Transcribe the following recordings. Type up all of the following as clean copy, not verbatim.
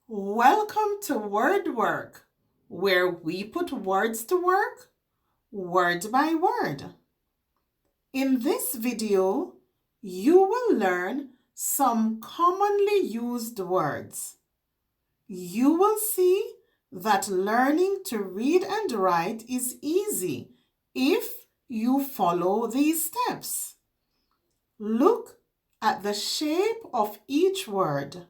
Welcome to Word Work, where we put words to work, word by word. In this video, you will learn some commonly used words. You will see that learning to read and write is easy if you follow these steps. Look at the shape of each word.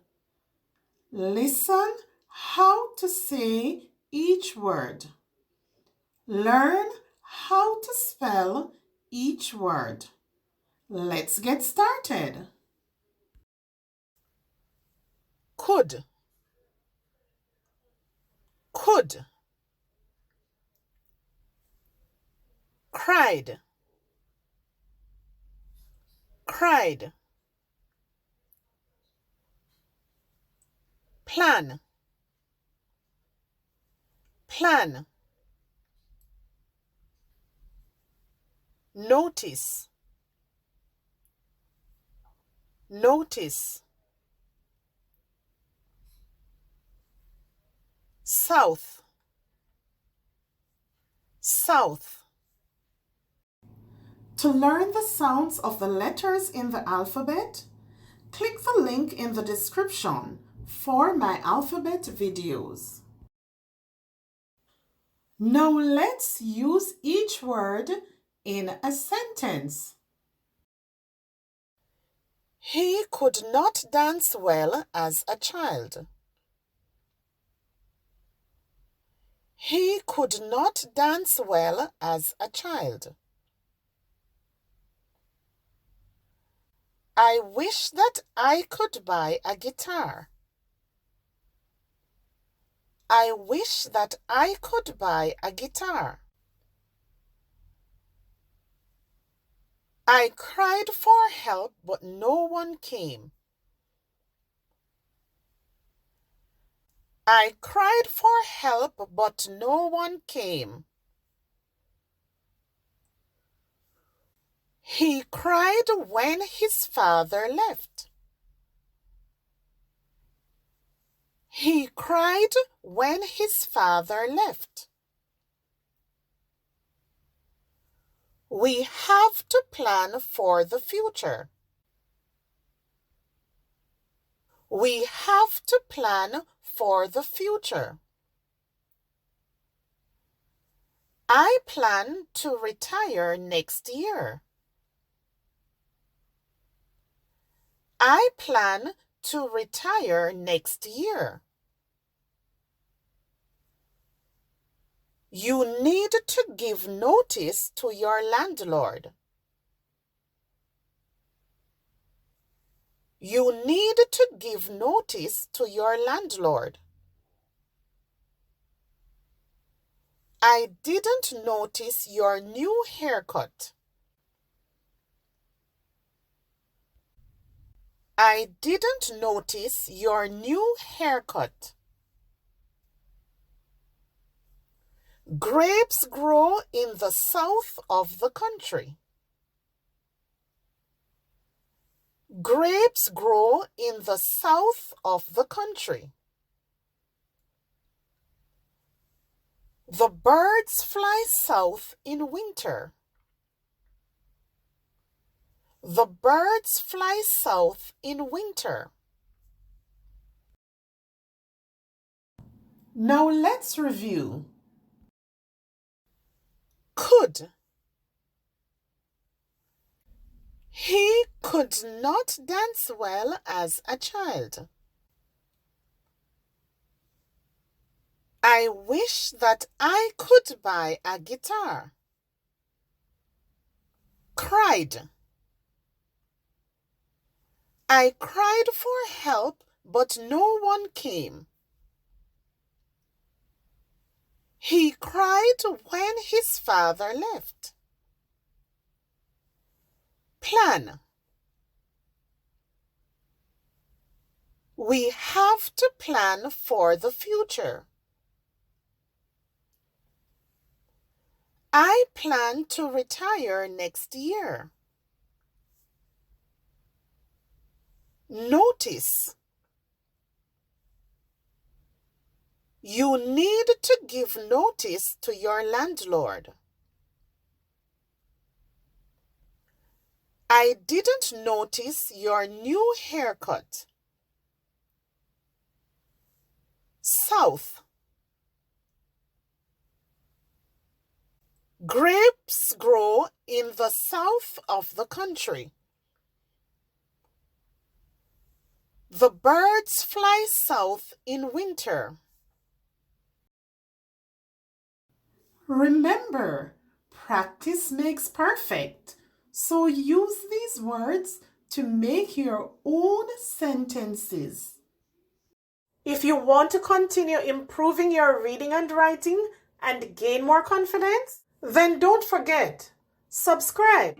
Listen how to say each word. Learn how to spell each word. Let's get started. Could, could. Cried, cried. Plan, plan. Notice, notice. South, south. To learn the sounds of the letters in the alphabet, click the link in the description for my alphabet videos. Now let's use each word in a sentence. He could not dance well as a child. He could not dance well as a child. I wish that I could buy a guitar. I wish that I could buy a guitar. I cried for help, but no one came. I cried for help, but no one came. He cried when his father left. He cried when his father left. We have to plan for the future. We have to plan for the future. I plan to retire next year. I plan to retire next year. You need to give notice to your landlord. You need to give notice to your landlord. I didn't notice your new haircut. I didn't notice your new haircut. Grapes grow in the south of the country. Grapes grow in the south of the country. The birds fly south in winter. The birds fly south in winter. Now let's review. Could. He could not dance well as a child. I wish that I could buy a guitar. Cried. I cried for help, but no one came. He cried when his father left. Plan. We have to plan for the future. I plan to retire next year. Notice. You need to give notice to your landlord. I didn't notice your new haircut. South. Grapes grow in the south of the country. The birds fly south in winter. Remember, practice makes perfect. So use these words to make your own sentences. If you want to continue improving your reading and writing and gain more confidence, then don't forget, subscribe.